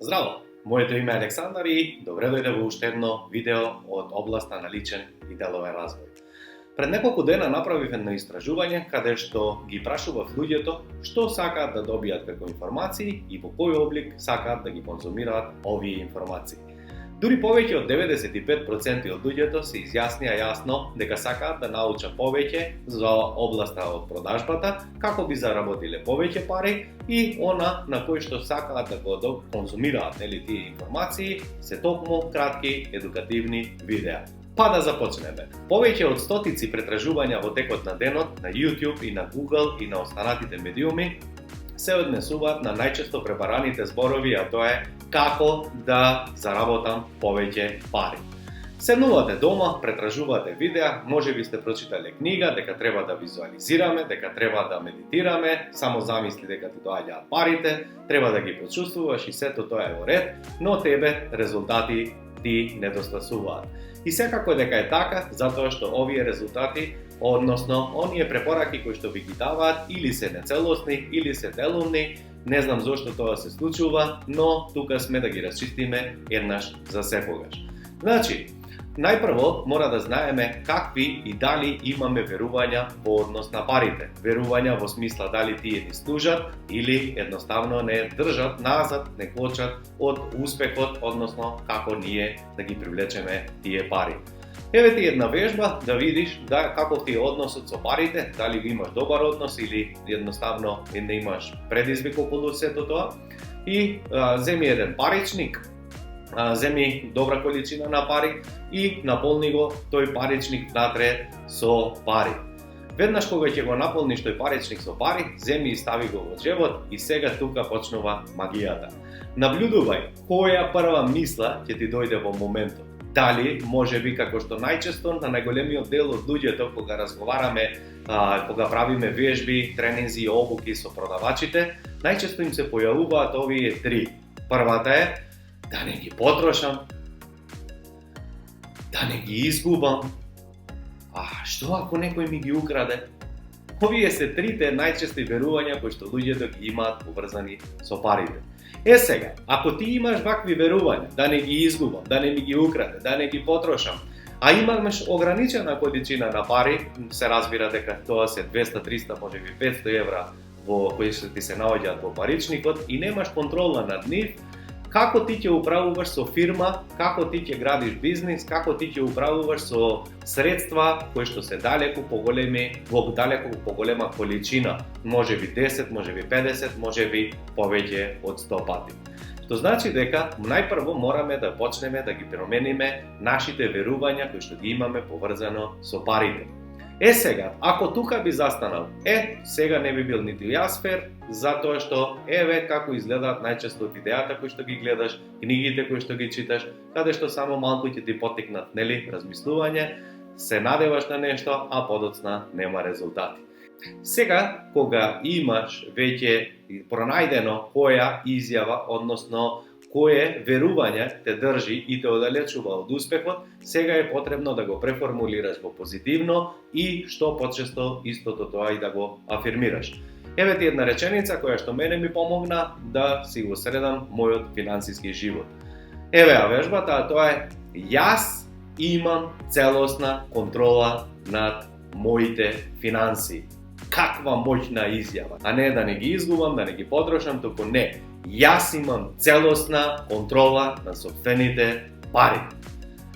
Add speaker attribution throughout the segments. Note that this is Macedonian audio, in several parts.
Speaker 1: Здраво! Моето име е Александар и добре дојде во уште едно видео од областа на личен и деловен развој. Пред неколку дена направив едно истражување каде што ги прашував луѓето што сакаат да добијат како информации и во кој облик сакаат да ги конзумираат овие информации. Дури повеќе од 95% од луѓето се изјаснија јасно дека сакаат да научат повеќе за областа од продажбата, како би заработиле повеќе пари и она на кој што сакаат да го конзумираат тие информации се токму кратки едукативни видеа. Па да започнеме. Повеќе од стотици претражувања во текот на денот на YouTube и на Google и на останатите медиуми се однесуваат на најчесто пребараните зборови, а тоа е како да заработам повеќе пари. Седнувате дома, претражувате видеа, можеби сте прочитале книга дека треба да визуализираме, дека треба да медитираме, само замисли дека ти доаѓаат парите, треба да ги почувствуваш и сето тоа е во ред, но тебе резултати ти недостасуваат. И секако дека е така, затоа што овие резултати, односно оние препораки кои што ви ги даваат, или се нецелосни, или се делумни, не знам зошто тоа се случува, но тука сме да ги расчистиме еднаш за секогаш. Значи, најпрво мора да знаеме какви и дали имаме верувања во однос на парите. Верувања во смисла дали тие ни служат или едноставно не држат назад, не кочат од успехот, односно како ние да ги привлечеме тие пари. Еве ти една вежба да видиш каков ти е односот со парите, дали го имаш добар однос или едноставно не имаш предизвик околу сето тоа. И земи еден паричник, земи добра количина на пари и наполни го тој паричник натре со пари. Веднаш кога ќе го наполниш тој паричник со пари, земи и стави го во џебот и сега тука почнува магијата. Наблюдувај која прва мисла ќе ти дојде во моментот. Дали, можеби, како што најчесто на најголемиот дел од луѓето кога разговараме, кога правиме вежби, тренинзи и обуки со продавачите, најчесто им се појавуваат овие три. Првата е да не ги потрошам, да не ги изгубам, што ако некој ми ги украде? Овие се трите најчести верувања кои што луѓето ги имаат поврзани со парите. Сега, ако ти имаш вакви верувања, да не ги изгубам, да не ми ги украде, да не ги потрошам, а имаш ограничена количина на пари, се разбира дека тоа се 200, 300, можеби 500 евра во кои што ти се наоѓаат во паричникот и немаш контрола над нив, како ти ќе управуваш со фирма, како ти ќе градиш бизнис, како ти ќе управуваш со средства кои што се далеку поголеми, во далеку поголема количина, можеби 10, можеби 50, можеби повеќе од 100 пати. Што значи дека најпрво мораме да почнеме да ги промениме нашите верувања кои што ги имаме поврзано со парите. Сега, ако тука би застанал, сега не би бил ниту јас фер, затоа што како изгледаат најчесто видеата кои што ги гледаш, книгите кои што ги читаш, каде што само малку ќе ти поттикнат, размислување, се надеваш на нешто, а подоцна нема резултати. Сега, кога имаш веќе пронајдено која изјава, односно кое верување те држи и те оддалечува од успехот, сега е потребно да го преформулираш во позитивно и што почесто истото тоа и да го афирмираш. Еве ти една реченица која што мене ми помогна да си го средам мојот финансиски живот. Еве вежбата, а тоа е: јас имам целосна контрола над моите финанси. Каква моќна изјава, а не да не ги изгубам, да не ги потрошам, туку не. Јас имам целосна контрола на сопствените пари.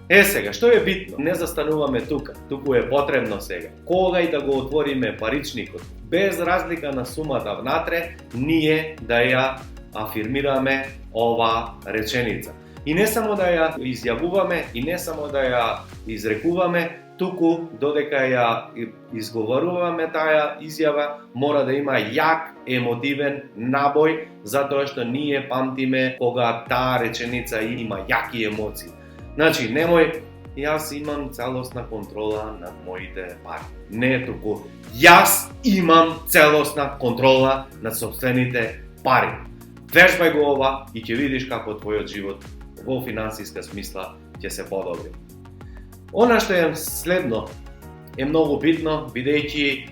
Speaker 1: Сега, што е битно? Не застануваме тука. Туку е потребно сега, кога и да го отвориме паричникот, без разлика на сумата внатре, ние да ја афирмираме ова реченица. И не само да ја изјавуваме, и не само да ја изрекуваме, туку додека ја изговоруваме таа изјава, мора да има јак емотивен набој, затоа што ние памтиме кога таа реченица има јаки емоции. Значи, немој јас имам целосна контрола над моите пари. Не туку јас имам целосна контрола над сопствените пари. Вежбај го ова и ќе видиш како твојот живот во финансиска смисла ќе се подобри. Она што е следно е многу битно, бидејќи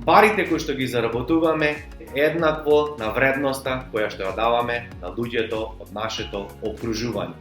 Speaker 1: парите кои што ги заработуваме еднакво на вредноста која што ја даваме на луѓето од нашето окружување.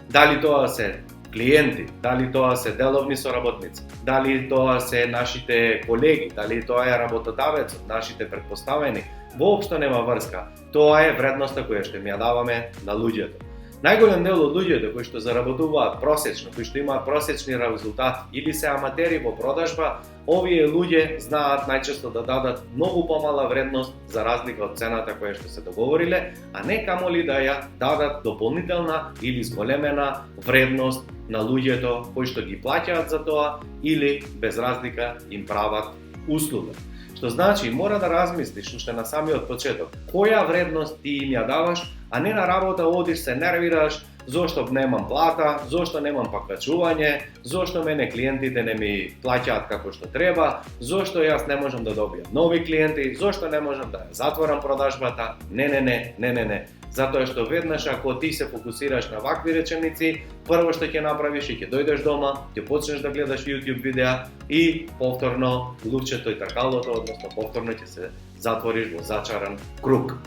Speaker 1: Дали тоа се клиенти, дали тоа се деловни соработници, дали тоа се нашите колеги, дали тоа е работодавецот, нашите претпоставени, воопшто нема врска. Тоа е вредноста која што ми ја даваме на луѓето. Најголем дел од луѓето кои што заработуваат просечно, кои што имаат просечни резултати или се аматери во продажба, овие луѓе знаат најчесто да дадат многу помала вредност за разлика од цената која што се договориле, а не камоли да ја дадат дополнителна или зголемена вредност на луѓето кои што ги плаќаат за тоа или без разлика им прават услуга. Што значи мора да размислиш уште на самиот почеток која вредност ти им ја даваш, а не на работа одиш се нервираш зошто немам плата, зошто немам пакачување, зошто мене клиентите не ми плаќаат како што треба, зошто јас не можам да добијам нови клиенти, зошто не можам да ја затворам продажбата. Не. Затоа што веднаш ако ти се фокусираш на вакви реченици, прво што ќе направиш е ќе дојдеш дома, ќе почнеш да гледаш YouTube видеа и повторно лупчето и тркалото, односно повторно ќе се затвориш во зачаран круг.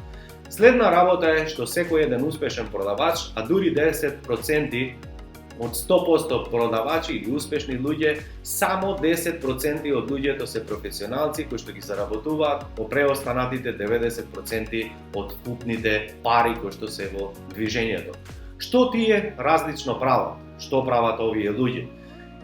Speaker 1: Следна работа е што секој еден успешен продавач, а дури 10% од 100% продавачи или успешни луѓе, само 10% од луѓето се професионалци кои што ги заработуваат по преостанатите 90% од вкупните пари кои што се во движењето. Што тие различно прават? Што прават овие луѓе?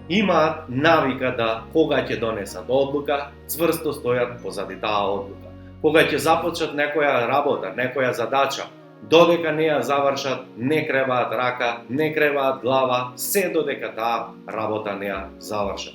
Speaker 1: Имаат навика да кога ќе донесат одлука, цврсто стојат позади таа одлука. Кога ќе започнат некоја работа, некоја задача, додека не ја завршат, не креваат рака, не креваат глава, се додека таа работа не ја завршат.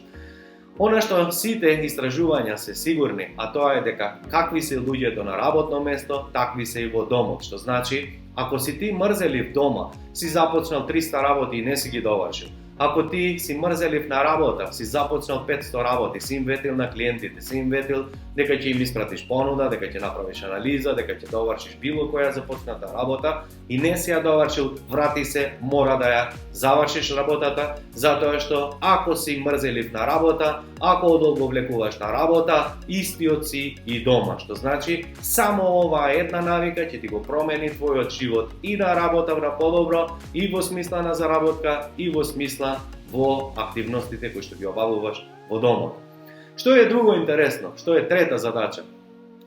Speaker 1: Она што сите истражувања се сигурни, а тоа е дека какви се луѓето на работно место, такви се и во домот, што значи, ако си ти мрзелив дома, си започнал 300 работи и не си ги довршил. Ако ти си мрзелив на работа, си започнал 500 работи, си им ветил на клиентите, си им ветил дека ќе им испратиш понуда, дека ќе направиш анализа, дека ќе довршиш било која започната работа и не си ја довршил, врати се, мора да ја завршиш работата, затоа што ако си мрзелив на работа, ако одолговлекуваш на работа, истиот си и дома, што значи само оваа една навика ќе ти го промени твојот живот и на работа на подобро, и во смисла на заработка, и во смисла во активностите кои што ги обавуваш во домот. Што е друго интересно, што е трета задача?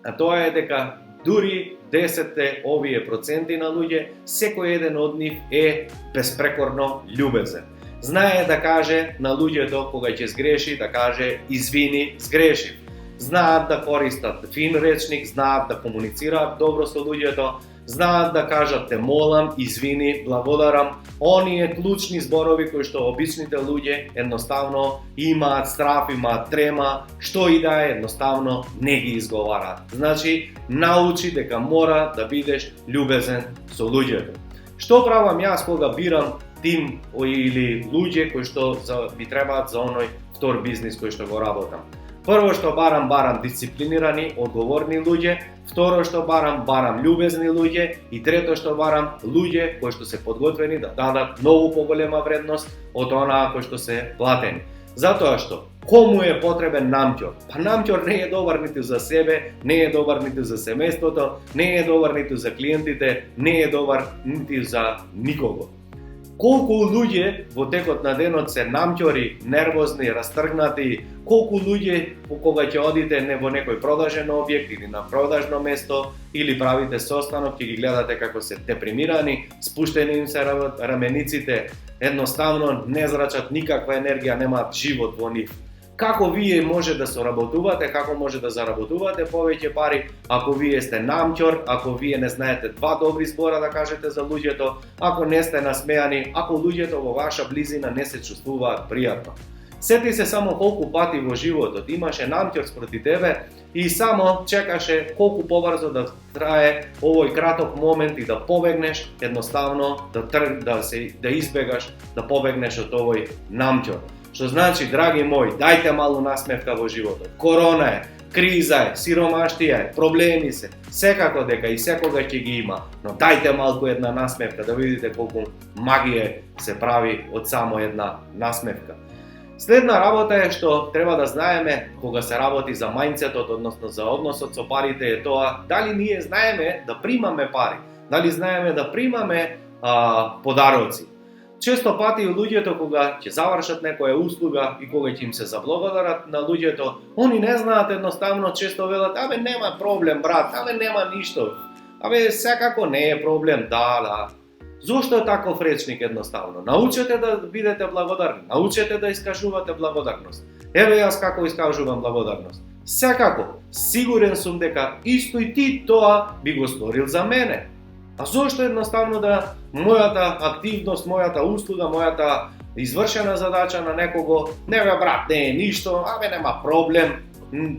Speaker 1: А тоа е дека дури 10 овие проценти на луѓе, секој еден од нив е безпрекорно љубезен. Знае да каже на луѓето кога ќе сгреши, да каже извини, сгрешив. Знаат да користат фин речник, знаат да комуницираат добро со луѓето, знаат да кажат те молам, извини, благодарам. Оние клучни зборови кои што обичните луѓе едноставно имаат страв, имаат трема, што и да е, едноставно не ги изговараат. Значи, научи дека мора да бидеш љубезен со луѓето. Што правам јас кога бирам тим или луѓе кои што ми требаат за оној втор бизнис кој што го работам? Прво што барам дисциплинирани, одговорни луѓе, второ што барам љубезни луѓе и трето што барам луѓе кои што се подготвени да дадат многу поголема вредност од онаа кои што се платени. Затоа што кому е потребен намќор? Па намќор не е добар ниту за себе, не е добар ниту за семејството, не е добар ниту за клиентите, не е добар ниту за никого. Колку луѓе во текот на денот се намќори, нервозни, растргнати, колку луѓе кога ќе одите во некој продажен објект или на продажно место или правите состанок, ќе ги гледате како се депримирани, спуштени им се рамениците, едноставно не зрачат никаква енергија, немаат живот во нив. Како вие може да соработувате, како може да заработувате повеќе пари, ако вие сте намќор, ако вие не знаете два добри збора да кажете за луѓето, ако не сте насмеани, ако луѓето во ваша близина не се чувствуваат пријатно. Сети се само колку пати во животот имаше намќор спроти тебе и само чекаше колку побрзо да трае овој краток момент и да побегнеш, едноставно да избегаш, да побегнеш од овој намќор. Што значи, драги мои, дајте малку насмевка во животот. Корона е, криза е, сиромаштија е, проблеми се, секако дека и секога ќе ги има, но дајте малку една насмевка да видите колку магија се прави од само една насмевка. Следна работа е што треба да знаеме кога се работи за мајндсетот, односно за односот со парите, е тоа дали ние знаеме да примаме пари, дали знаеме да примаме подароци. Често пати луѓето кога ќе завршат некоја услуга и кога ќе им се заблагодарат на луѓето, они не знаат едноставно, често велат: "Абе нема проблем брат, абе нема ништо. Абе секако не е проблем, да." Зошто е таков речник едноставно? Научете да бидете благодарни, научете да искажувате благодарност. Еве јас како искажувам благодарност. Секако, сигурен сум дека исто и ти тоа би го сторил за мене. А зошто едноставно да мојата активност, мојата услуга, мојата извршена задача на некого, не бе брат, не е ништо, абе нема проблем,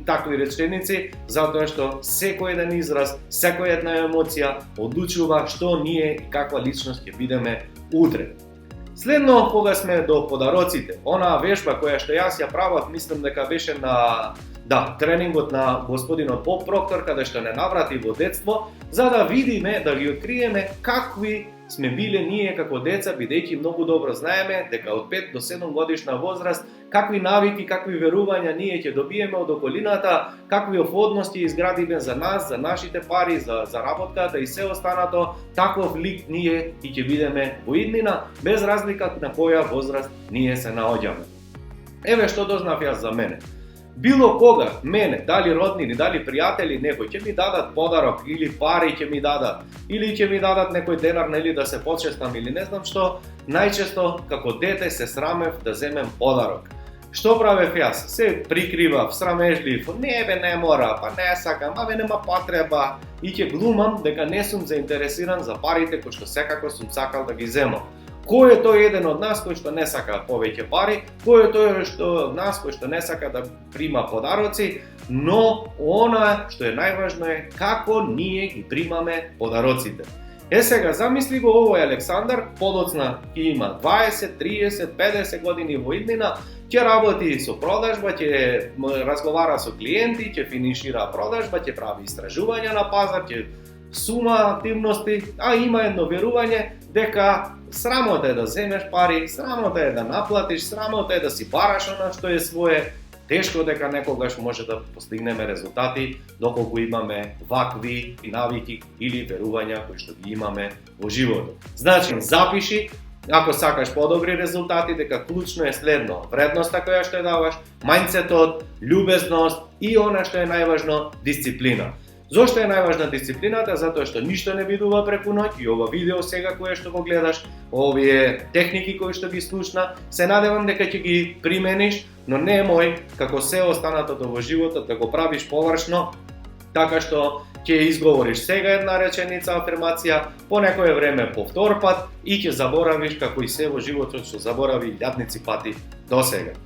Speaker 1: такви реченици, затоа што секој еден израз, секоја една емоција одлучува што ние и каква личност ќе бидеме утре. Следно, кога сме до подароците, онаа вежба која што јас ја правав, мислам дека беше на тренингот на господинот Боб Проктор, каде што не наврати во детство, за да видиме, да ги откриеме какви сме биле ние како деца, бидејќи многу добро знаеме дека од 5 до 7 годишна возраст какви навики, какви верувања ние ќе добиеме од околината, какви односи изградиме за нас, за нашите пари, за заработката и се останато, таков лик ние и ќе бидеме во иднина, без разлика на која возраст ние се наоѓаме. Еве што дознав јас за мене. Било кога мене, дали роднини, дали пријатели, некој ќе ми дадат подарок или пари ќе ми дадат, или ќе ми дадат некој денар, нели да се почестам или не знам што, најчесто како дете се срамев да земем подарок. Што правев јас? Се прикривав, срамежлив, не мора, па не сакам, абе нема потреба, и ќе глумам дека не сум заинтересиран за парите кои што секако сум сакал да ги земам. Кој е тој еден од нас кој што не сака повеќе пари, кој е тој од нас кој што не сака да прима подароци, но она што е најважно е како ние ги примаме подароците. Сега замисли го овој Александар, подоцна ќе има 20, 30, 50 години во иднина, ќе работи со продажба, ќе разговара со клиенти, ќе финишира продажба, ќе прави истражувања на пазар, ќе сума активности, а има едно верување дека срамота е да земеш пари, срамота е да наплатиш, срамота е да си бараш она што е свое. Тешко дека некогаш може да постигнеме резултати доколку имаме вакви навики или верувања кои што ги имаме во животот. Значи, запиши, ако сакаш подобри резултати, дека клучно е следно: вредноста која што ја даваш, мајндсетот, љубезност и она што е најважно, дисциплина. Зошто е најважна дисциплината? Затоа што ништо не бидува преку ноќ и ова видео сега кое што го гледаш, овие техники кои што ги слушна, се надевам дека ќе ги примениш, но немој како се останатото во животот да го правиш површно, така што ќе изговориш сега една реченица, афирмација, по некое време по втор пат и ќе заборавиш како и се во животот што заборави илјадници пати досега.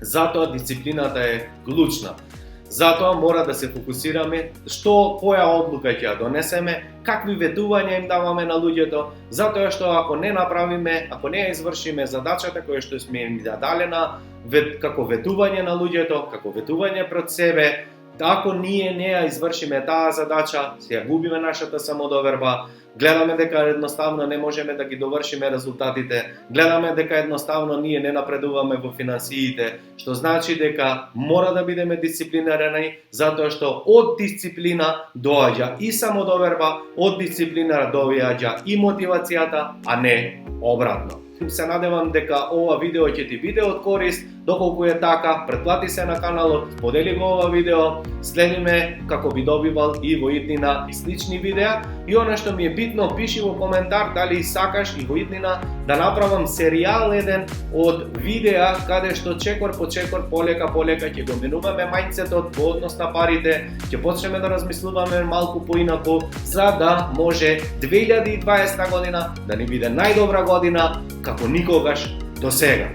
Speaker 1: Затоа дисциплината е клучна. Затоа мора да се фокусираме која одлука ќе ја донесеме, какви ветувања им даваме на луѓето, затоа што ако не направиме, ако не ја извршиме задачата која што сме им дадалена како ветување на луѓето, како ветување пред себе, ако ние не ја извршиме таа задача, се ја губиме нашата самодоверба, гледаме дека едноставно не можеме да ги довршиме резултатите, гледаме дека едноставно ние не напредуваме во финансиите, што значи дека мора да бидеме дисциплинирани, затоа што од дисциплина доаѓа и самодоверба, од дисциплина доаѓа и мотивацијата, а не обратно. Се надевам дека ова видео ќе ти биде од корист. Доколку е така, претплати се на каналот, сподели го ова видео, следи ме како би добивал и во иднина и слични видеа. И она што ми е битно, пиши во коментар дали сакаш и во иднина да направам серијал еден од видеа каде што чекор по чекор, полека ќе го менуваме мајндсетот во однос на парите, ќе почнеме да размислуваме малку поинаку, за да може 2020 година да ни биде најдобра година како никогаш до сега.